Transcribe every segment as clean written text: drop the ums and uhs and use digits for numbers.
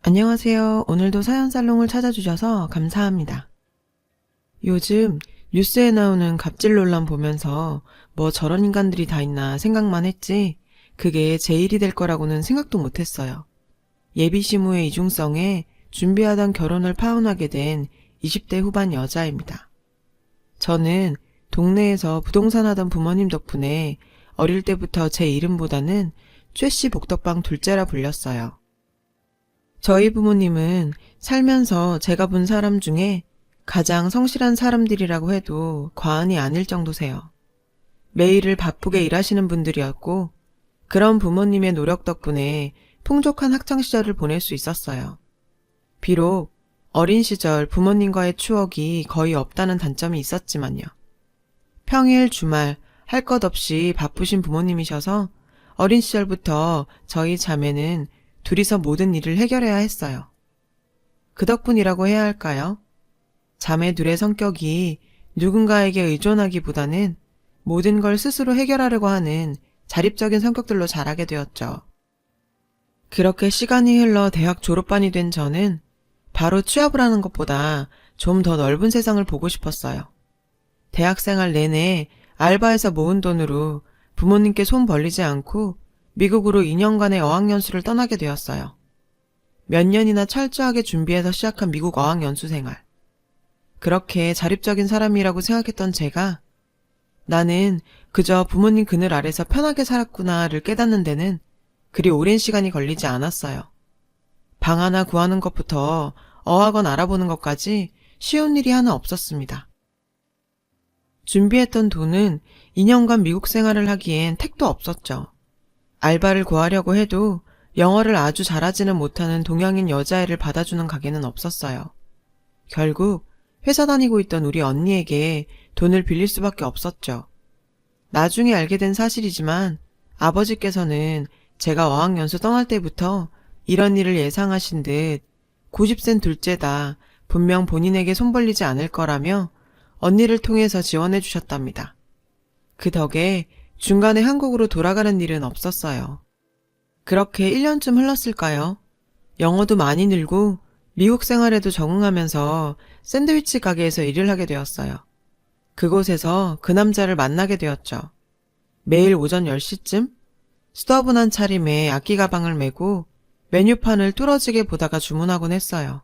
안녕하세요. 오늘도 사연살롱을 찾아주셔서 감사합니다. 요즘 뉴스에 나오는 갑질 논란 보면서 뭐 저런 인간들이 다 있나 생각만 했지 그게 제 일이 될 거라고는 생각도 못했어요. 예비 시무의 이중성에 준비하던 결혼을 파혼하게 된 20대 후반 여자입니다. 저는 동네에서 부동산 하던 부모님 덕분에 어릴 때부터 제 이름보다는 최씨 복덕방 둘째라 불렸어요. 저희 부모님은 살면서 제가 본 사람 중에 가장 성실한 사람들이라고 해도 과언이 아닐 정도세요. 매일을 바쁘게 일하시는 분들이었고 그런 부모님의 노력 덕분에 풍족한 학창시절을 보낼 수 있었어요. 비록 어린 시절 부모님과의 추억이 거의 없다는 단점이 있었지만요. 평일, 주말 할 것 없이 바쁘신 부모님이셔서 어린 시절부터 저희 자매는 둘이서 모든 일을 해결해야 했어요. 그 덕분이라고 해야 할까요? 자매 둘의 성격이 누군가에게 의존하기보다는 모든 걸 스스로 해결하려고 하는 자립적인 성격들로 자라게 되었죠. 그렇게 시간이 흘러 대학 졸업반이 된 저는 바로 취업을 하는 것보다 좀 더 넓은 세상을 보고 싶었어요. 대학생활 내내 알바해서 모은 돈으로 부모님께 손 벌리지 않고 미국으로 2년간의 어학연수를 떠나게 되었어요. 몇 년이나 철저하게 준비해서 시작한 미국 어학연수 생활. 그렇게 자립적인 사람이라고 생각했던 제가 나는 그저 부모님 그늘 아래서 편하게 살았구나를 깨닫는 데는 그리 오랜 시간이 걸리지 않았어요. 방 하나 구하는 것부터 어학원 알아보는 것까지 쉬운 일이 하나 없었습니다. 준비했던 돈은 2년간 미국 생활을 하기엔 택도 없었죠. 알바를 구하려고 해도 영어를 아주 잘하지는 못하는 동양인 여자애를 받아주는 가게는 없었어요. 결국 회사 다니고 있던 우리 언니에게 돈을 빌릴 수밖에 없었죠. 나중에 알게 된 사실이지만 아버지께서는 제가 어학연수 떠날 때부터 이런 일을 예상하신 듯 고집센 둘째다 분명 본인에게 손 벌리지 않을 거라며 언니를 통해서 지원해 주셨답니다. 그 덕에 중간에 한국으로 돌아가는 일은 없었어요. 그렇게 1년쯤 흘렀을까요? 영어도 많이 늘고 미국 생활에도 적응하면서 샌드위치 가게에서 일을 하게 되었어요. 그곳에서 그 남자를 만나게 되었죠. 매일 오전 10시쯤 수더분한 차림에 악기 가방을 메고 메뉴판을 뚫어지게 보다가 주문하곤 했어요.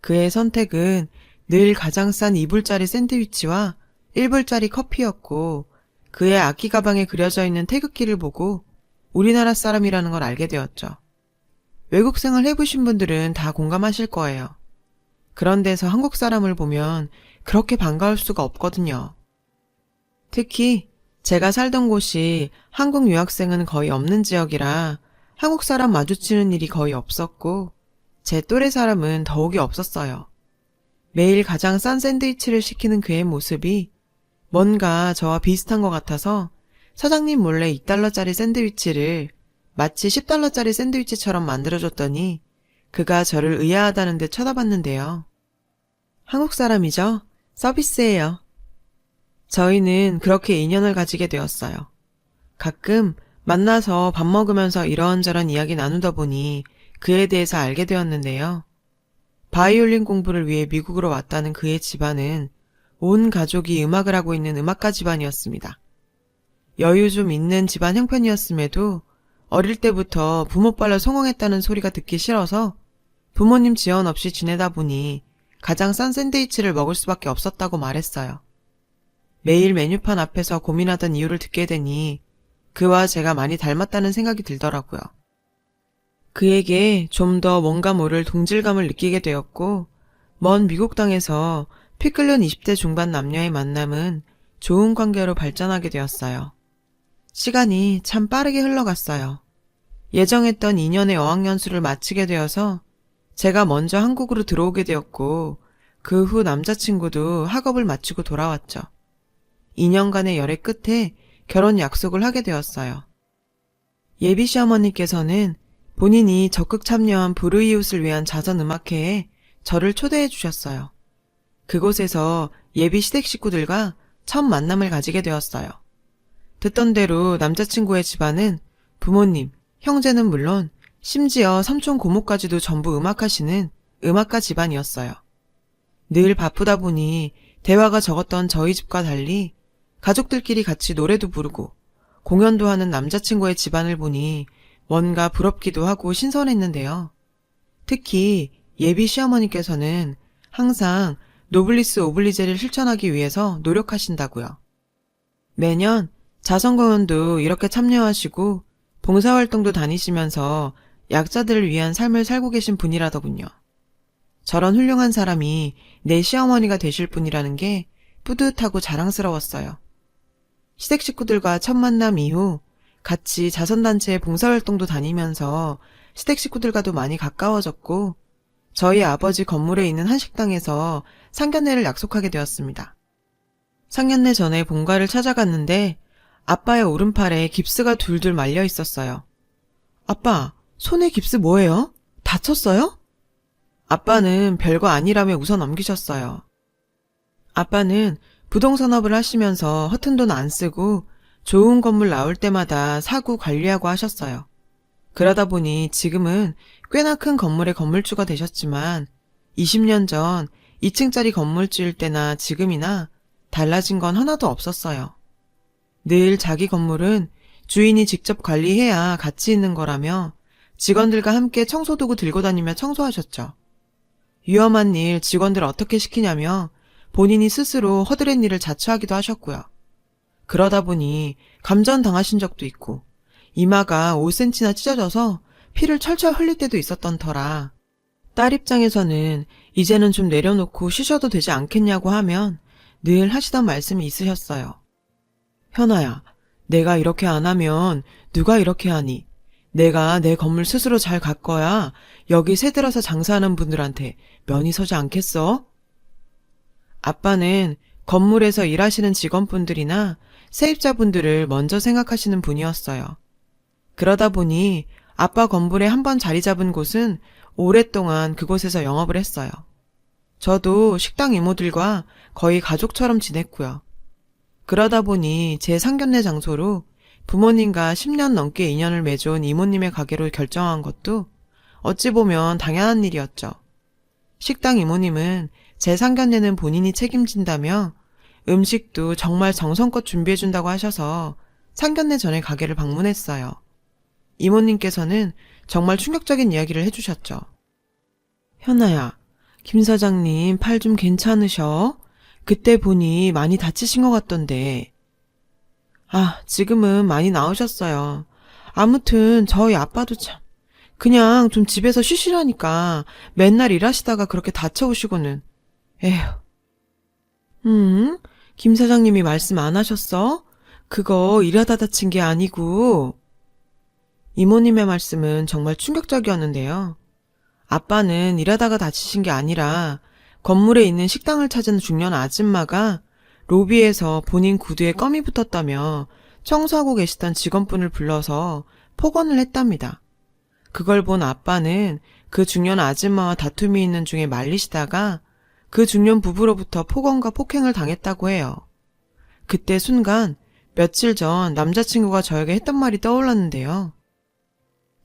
그의 선택은 늘 가장 싼 2불짜리 샌드위치와 1불짜리 커피였고 그의 악기 가방에 그려져 있는 태극기를 보고 우리나라 사람이라는 걸 알게 되었죠. 외국 생활 해보신 분들은 다 공감하실 거예요. 그런 데서 한국 사람을 보면 그렇게 반가울 수가 없거든요. 특히 제가 살던 곳이 한국 유학생은 거의 없는 지역이라 한국 사람 마주치는 일이 거의 없었고 제 또래 사람은 더욱이 없었어요. 매일 가장 싼 샌드위치를 시키는 그의 모습이 뭔가 저와 비슷한 것 같아서 사장님 몰래 2달러짜리 샌드위치를 마치 10달러짜리 샌드위치처럼 만들어줬더니 그가 저를 의아하다는 듯 쳐다봤는데요. 한국 사람이죠? 서비스예요. 저희는 그렇게 인연을 가지게 되었어요. 가끔 만나서 밥 먹으면서 이런저런 이야기 나누다 보니 그에 대해서 알게 되었는데요. 바이올린 공부를 위해 미국으로 왔다는 그의 집안은 온 가족이 음악을 하고 있는 음악가 집안이었습니다. 여유 좀 있는 집안 형편이었음에도 어릴 때부터 부모빨로 성공했다는 소리가 듣기 싫어서 부모님 지원 없이 지내다 보니 가장 싼 샌드위치를 먹을 수밖에 없었다고 말했어요. 매일 메뉴판 앞에서 고민하던 이유를 듣게 되니 그와 제가 많이 닮았다는 생각이 들더라고요. 그에게 좀 더 뭔가 모를 동질감을 느끼게 되었고 먼 미국 땅에서 피 끓는 20대 중반 남녀의 만남은 좋은 관계로 발전하게 되었어요. 시간이 참 빠르게 흘러갔어요. 예정했던 2년의 어학연수를 마치게 되어서 제가 먼저 한국으로 들어오게 되었고 그 후 남자친구도 학업을 마치고 돌아왔죠. 2년간의 열애 끝에 결혼 약속을 하게 되었어요. 예비 시어머니께서는 본인이 적극 참여한 불우이웃을 위한 자선음악회에 저를 초대해 주셨어요. 그곳에서 예비 시댁 식구들과 첫 만남을 가지게 되었어요. 듣던 대로 남자친구의 집안은 부모님, 형제는 물론 심지어 삼촌 고모까지도 전부 음악하시는 음악가 집안이었어요. 늘 바쁘다 보니 대화가 적었던 저희 집과 달리 가족들끼리 같이 노래도 부르고 공연도 하는 남자친구의 집안을 보니 뭔가 부럽기도 하고 신선했는데요. 특히 예비 시어머니께서는 항상 노블리스 오블리제를 실천하기 위해서 노력하신다고요. 매년 자선공연도 이렇게 참여하시고 봉사활동도 다니시면서 약자들을 위한 삶을 살고 계신 분이라더군요. 저런 훌륭한 사람이 내 시어머니가 되실 분이라는 게 뿌듯하고 자랑스러웠어요. 시댁 식구들과 첫 만남 이후 같이 자선단체의 봉사활동도 다니면서 시댁 식구들과도 많이 가까워졌고 저희 아버지 건물에 있는 한식당에서 상견례를 약속하게 되었습니다. 상견례 전에 본가를 찾아갔는데 아빠의 오른팔에 깁스가 둘둘 말려 있었어요. 아빠, 손에 깁스 뭐예요? 다쳤어요? 아빠는 별거 아니라며 웃어 넘기셨어요. 아빠는 부동산업을 하시면서 허튼 돈 안 쓰고 좋은 건물 나올 때마다 사고 관리하고 하셨어요. 그러다 보니 지금은 꽤나 큰 건물의 건물주가 되셨지만 20년 전 2층짜리 건물주일 때나 지금이나 달라진 건 하나도 없었어요. 늘 자기 건물은 주인이 직접 관리해야 가치 있는 거라며 직원들과 함께 청소도구 들고 다니며 청소하셨죠. 위험한 일 직원들 어떻게 시키냐며 본인이 스스로 허드렛 일을 자처하기도 하셨고요. 그러다 보니 감전당하신 적도 있고 이마가 5cm나 찢어져서 피를 철철 흘릴 때도 있었던 터라 딸 입장에서는 이제는 좀 내려놓고 쉬셔도 되지 않겠냐고 하면 늘 하시던 말씀이 있으셨어요. 현아야, 내가 이렇게 안 하면 누가 이렇게 하니? 내가 내 건물 스스로 잘 가꿔야 여기 새 들어서 장사하는 분들한테 면이 서지 않겠어? 아빠는 건물에서 일하시는 직원분들이나 세입자분들을 먼저 생각하시는 분이었어요. 그러다 보니 아빠 건물에 한번 자리 잡은 곳은 오랫동안 그곳에서 영업을 했어요. 저도 식당 이모들과 거의 가족처럼 지냈고요. 그러다 보니 제 상견례 장소로 부모님과 10년 넘게 인연을 맺어온 이모님의 가게로 결정한 것도 어찌 보면 당연한 일이었죠. 식당 이모님은 제 상견례는 본인이 책임진다며 음식도 정말 정성껏 준비해준다고 하셔서 상견례 전에 가게를 방문했어요. 이모님께서는 정말 충격적인 이야기를 해주셨죠. 현아야, 김 사장님 팔 좀 괜찮으셔? 그때 보니 많이 다치신 것 같던데. 아, 지금은 많이 나으셨어요. 아무튼 저희 아빠도 참 그냥 좀 집에서 쉬시라니까 맨날 일하시다가 그렇게 다쳐오시고는. 에휴. 김 사장님이 말씀 안 하셨어? 그거 일하다 다친 게 아니고. 이모님의 말씀은 정말 충격적이었는데요. 아빠는 일하다가 다치신 게 아니라 건물에 있는 식당을 찾은 중년 아줌마가 로비에서 본인 구두에 껌이 붙었다며 청소하고 계시던 직원분을 불러서 폭언을 했답니다. 그걸 본 아빠는 그 중년 아줌마와 다툼이 있는 중에 말리시다가 그 중년 부부로부터 폭언과 폭행을 당했다고 해요. 그때 순간 며칠 전 남자친구가 저에게 했던 말이 떠올랐는데요.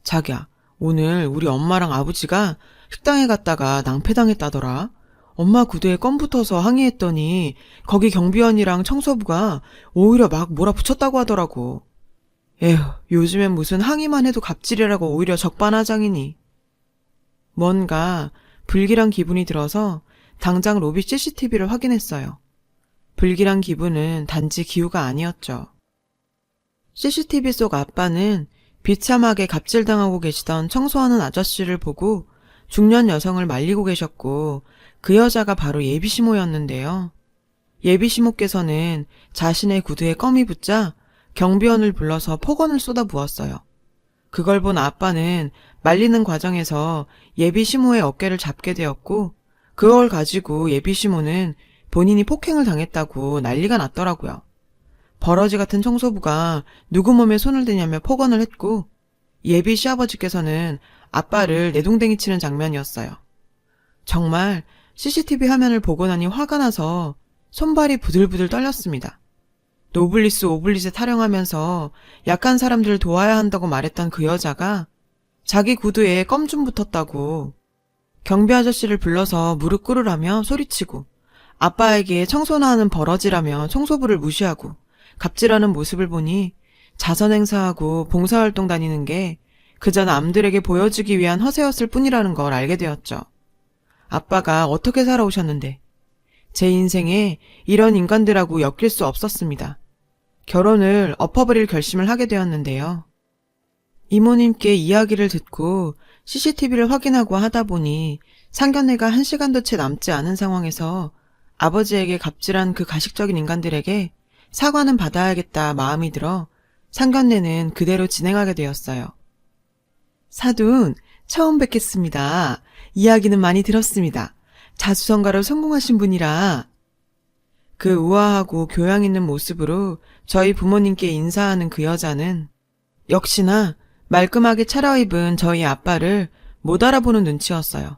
자기야, 오늘 우리 엄마랑 아버지가 식당에 갔다가 낭패당했다더라. 엄마 구두에 껌 붙어서 항의했더니 거기 경비원이랑 청소부가 오히려 막 몰아붙였다고 하더라고. 에휴, 요즘엔 무슨 항의만 해도 갑질이라고 오히려 적반하장이니. 뭔가 불길한 기분이 들어서 당장 로비 CCTV를 확인했어요. 불길한 기분은 단지 기우가 아니었죠. CCTV 속 아빠는 비참하게 갑질당하고 계시던 청소하는 아저씨를 보고 중년 여성을 말리고 계셨고 그 여자가 바로 예비시모였는데요. 예비시모께서는 자신의 구두에 껌이 붙자 경비원을 불러서 폭언을 쏟아부었어요. 그걸 본 아빠는 말리는 과정에서 예비시모의 어깨를 잡게 되었고 그걸 가지고 예비시모는 본인이 폭행을 당했다고 난리가 났더라고요. 버러지 같은 청소부가 누구 몸에 손을 대냐며 폭언을 했고 예비 시아버지께서는 아빠를 내동댕이 치는 장면이었어요. 정말 CCTV 화면을 보고 나니 화가 나서 손발이 부들부들 떨렸습니다. 노블리스 오블리제 타령하면서 약한 사람들을 도와야 한다고 말했던 그 여자가 자기 구두에 껌 좀 붙었다고. 경비 아저씨를 불러서 무릎 꿇으라며 소리치고, 아빠에게 청소나 하는 버러지라며 청소부를 무시하고 갑질하는 모습을 보니 자선 행사하고 봉사활동 다니는 게 그저 남들에게 보여주기 위한 허세였을 뿐이라는 걸 알게 되었죠. 아빠가 어떻게 살아오셨는데 제 인생에 이런 인간들하고 엮일 수 없었습니다. 결혼을 엎어버릴 결심을 하게 되었는데요. 이모님께 이야기를 듣고 CCTV를 확인하고 하다 보니 상견례가 1시간도 채 남지 않은 상황에서 아버지에게 갑질한 그 가식적인 인간들에게 사과는 받아야겠다 마음이 들어 상견례는 그대로 진행하게 되었어요. 사돈, 처음 뵙겠습니다. 이야기는 많이 들었습니다. 자수성가로 성공하신 분이라. 그 우아하고 교양 있는 모습으로 저희 부모님께 인사하는 그 여자는 역시나 말끔하게 차려입은 저희 아빠를 못 알아보는 눈치였어요.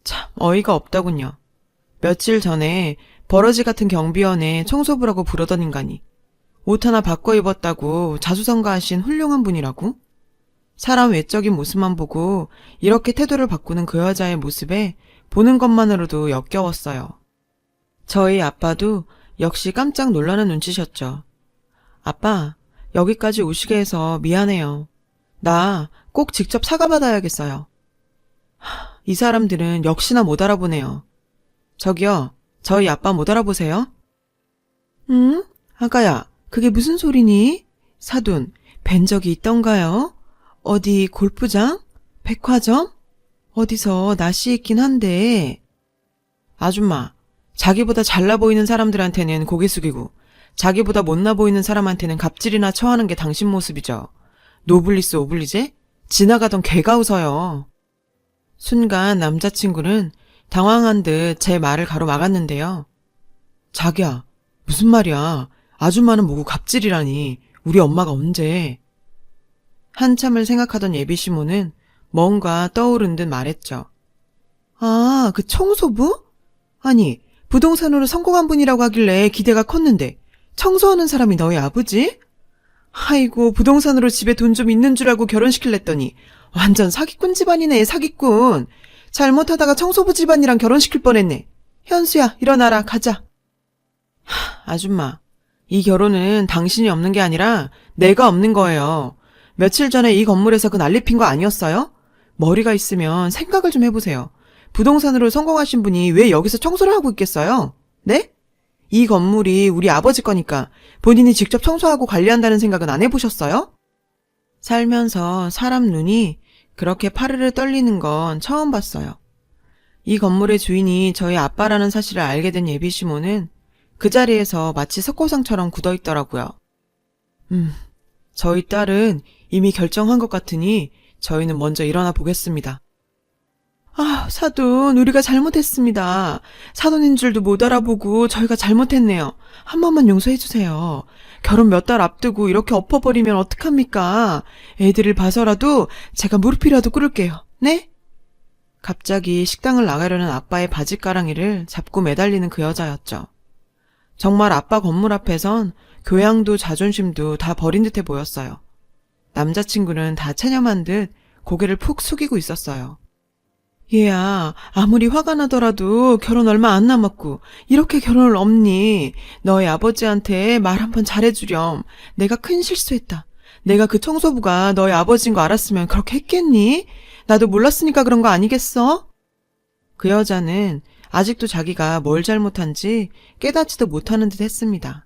참 어이가 없더군요. 며칠 전에 버러지 같은 경비원에 청소부라고 부르던 인간이 옷 하나 바꿔 입었다고 자수성가하신 훌륭한 분이라고? 사람 외적인 모습만 보고 이렇게 태도를 바꾸는 그 여자의 모습에 보는 것만으로도 역겨웠어요. 저희 아빠도 역시 깜짝 놀라는 눈치셨죠. 아빠, 여기까지 오시게 해서 미안해요. 나 꼭 직접 사과받아야겠어요. 이 사람들은 역시나 못 알아보네요. 저기요, 저희 아빠 못 알아보세요? 응? 아가야, 그게 무슨 소리니? 사돈, 뵌 적이 있던가요? 어디 골프장? 백화점? 어디서 낯이 있긴 한데. 아줌마, 자기보다 잘나 보이는 사람들한테는 고개 숙이고 자기보다 못나 보이는 사람한테는 갑질이나 처하는 게 당신 모습이죠. 노블리스 오블리제? 지나가던 개가 웃어요. 순간 남자친구는 당황한 듯 제 말을 가로막았는데요. 자기야, 무슨 말이야. 아줌마는 뭐고 갑질이라니. 우리 엄마가 언제. 한참을 생각하던 예비시모는 뭔가 떠오른 듯 말했죠. 아, 그 청소부? 아니, 부동산으로 성공한 분이라고 하길래 기대가 컸는데 청소하는 사람이 너희 아버지? 아이고, 부동산으로 집에 돈 좀 있는 줄 알고 결혼시킬랬더니 완전 사기꾼 집안이네, 사기꾼. 잘못하다가 청소부 집안이랑 결혼시킬 뻔했네. 현수야, 일어나라, 가자. 아줌마, 이 결혼은 당신이 없는 게 아니라 내가 없는 거예요. 며칠 전에 이 건물에서 그 난리 핀 거 아니었어요? 머리가 있으면 생각을 좀 해보세요. 부동산으로 성공하신 분이 왜 여기서 청소를 하고 있겠어요? 네? 이 건물이 우리 아버지 거니까 본인이 직접 청소하고 관리한다는 생각은 안 해보셨어요? 살면서 사람 눈이 그렇게 파르르 떨리는 건 처음 봤어요. 이 건물의 주인이 저희 아빠라는 사실을 알게 된 예비시모는 그 자리에서 마치 석고상처럼 굳어있더라고요. 저희 딸은 이미 결정한 것 같으니 저희는 먼저 일어나 보겠습니다. 아, 사돈, 우리가 잘못했습니다. 사돈인 줄도 못 알아보고 저희가 잘못했네요. 한 번만 용서해 주세요. 결혼 몇 달 앞두고 이렇게 엎어버리면 어떡합니까? 애들을 봐서라도 제가 무릎이라도 꿇을게요. 네? 갑자기 식당을 나가려는 아빠의 바지가랑이를 잡고 매달리는 그 여자였죠. 정말 아빠 건물 앞에선 교양도 자존심도 다 버린 듯해 보였어요. 남자친구는 다 체념한 듯 고개를 푹 숙이고 있었어요. 얘야, 아무리 화가 나더라도 결혼 얼마 안 남았고 이렇게 결혼을 없니? 너희 아버지한테 말 한번 잘해주렴. 내가 큰 실수했다. 내가 그 청소부가 너희 아버지인 거 알았으면 그렇게 했겠니? 나도 몰랐으니까 그런 거 아니겠어? 그 여자는 아직도 자기가 뭘 잘못한지 깨닫지도 못하는 듯 했습니다.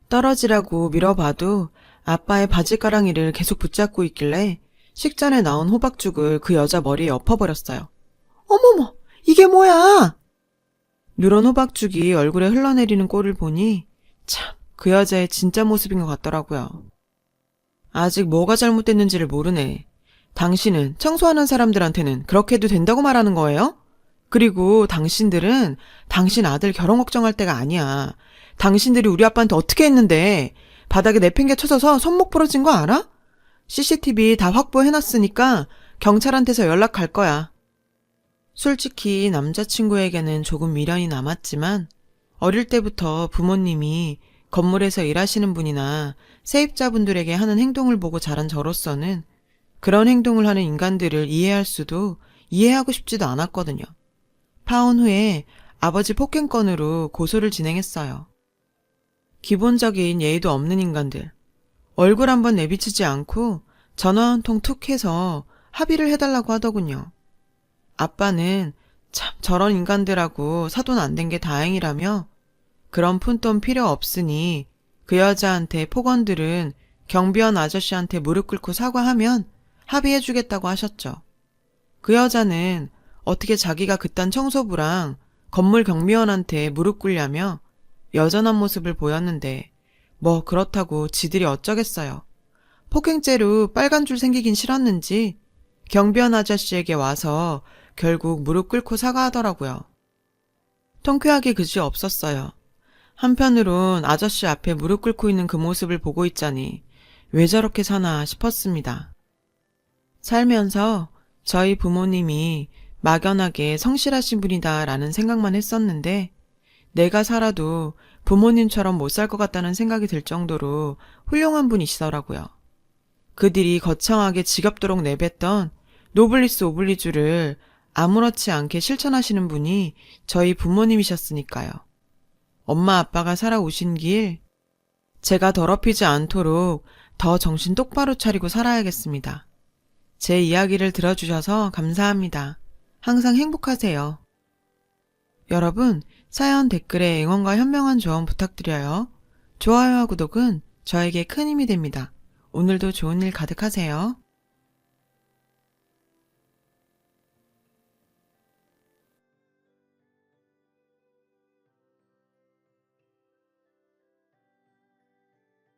떨어지라고 밀어봐도 아빠의 바지가랑이를 계속 붙잡고 있길래 식전에 나온 호박죽을 그 여자 머리에 엎어버렸어요. 어머머, 이게 뭐야? 누런 호박죽이 얼굴에 흘러내리는 꼴을 보니 참 그 여자의 진짜 모습인 것 같더라고요. 아직 뭐가 잘못됐는지를 모르네. 당신은 청소하는 사람들한테는 그렇게 해도 된다고 말하는 거예요? 그리고 당신들은 당신 아들 결혼 걱정할 때가 아니야. 당신들이 우리 아빠한테 어떻게 했는데 바닥에 내팽개 쳐져서 손목 부러진 거 알아? CCTV 다 확보해놨으니까 경찰한테서 연락 갈 거야. 솔직히 남자친구에게는 조금 미련이 남았지만 어릴 때부터 부모님이 건물에서 일하시는 분이나 세입자분들에게 하는 행동을 보고 자란 저로서는 그런 행동을 하는 인간들을 이해할 수도 이해하고 싶지도 않았거든요. 파혼 후에 아버지 폭행건으로 고소를 진행했어요. 기본적인 예의도 없는 인간들. 얼굴 한번 내비치지 않고 전화 한 통 툭 해서 합의를 해달라고 하더군요. 아빠는 참 저런 인간들하고 사돈 안 된 게 다행이라며 그런 푼돈 필요 없으니 그 여자한테 폭언들은 경비원 아저씨한테 무릎 꿇고 사과하면 합의해주겠다고 하셨죠. 그 여자는 어떻게 자기가 그딴 청소부랑 건물 경비원한테 무릎 꿇냐며 여전한 모습을 보였는데 뭐 그렇다고 지들이 어쩌겠어요. 폭행죄로 빨간 줄 생기긴 싫었는지 경비원 아저씨에게 와서 결국 무릎 꿇고 사과하더라고요. 통쾌하게 그지 없었어요. 한편으론 아저씨 앞에 무릎 꿇고 있는 그 모습을 보고 있자니 왜 저렇게 사나 싶었습니다. 살면서 저희 부모님이 막연하게 성실하신 분이다라는 생각만 했었는데 내가 살아도 부모님처럼 못 살 것 같다는 생각이 들 정도로 훌륭한 분이시더라고요. 그들이 거창하게 지겹도록 내뱉던 노블리스 오블리주를 아무렇지 않게 실천하시는 분이 저희 부모님이셨으니까요. 엄마 아빠가 살아오신 길 제가 더럽히지 않도록 더 정신 똑바로 차리고 살아야겠습니다. 제 이야기를 들어주셔서 감사합니다. 항상 행복하세요. 여러분, 사연 댓글에 응원과 현명한 조언 부탁드려요. 좋아요와 구독은 저에게 큰 힘이 됩니다. 오늘도 좋은 일 가득하세요.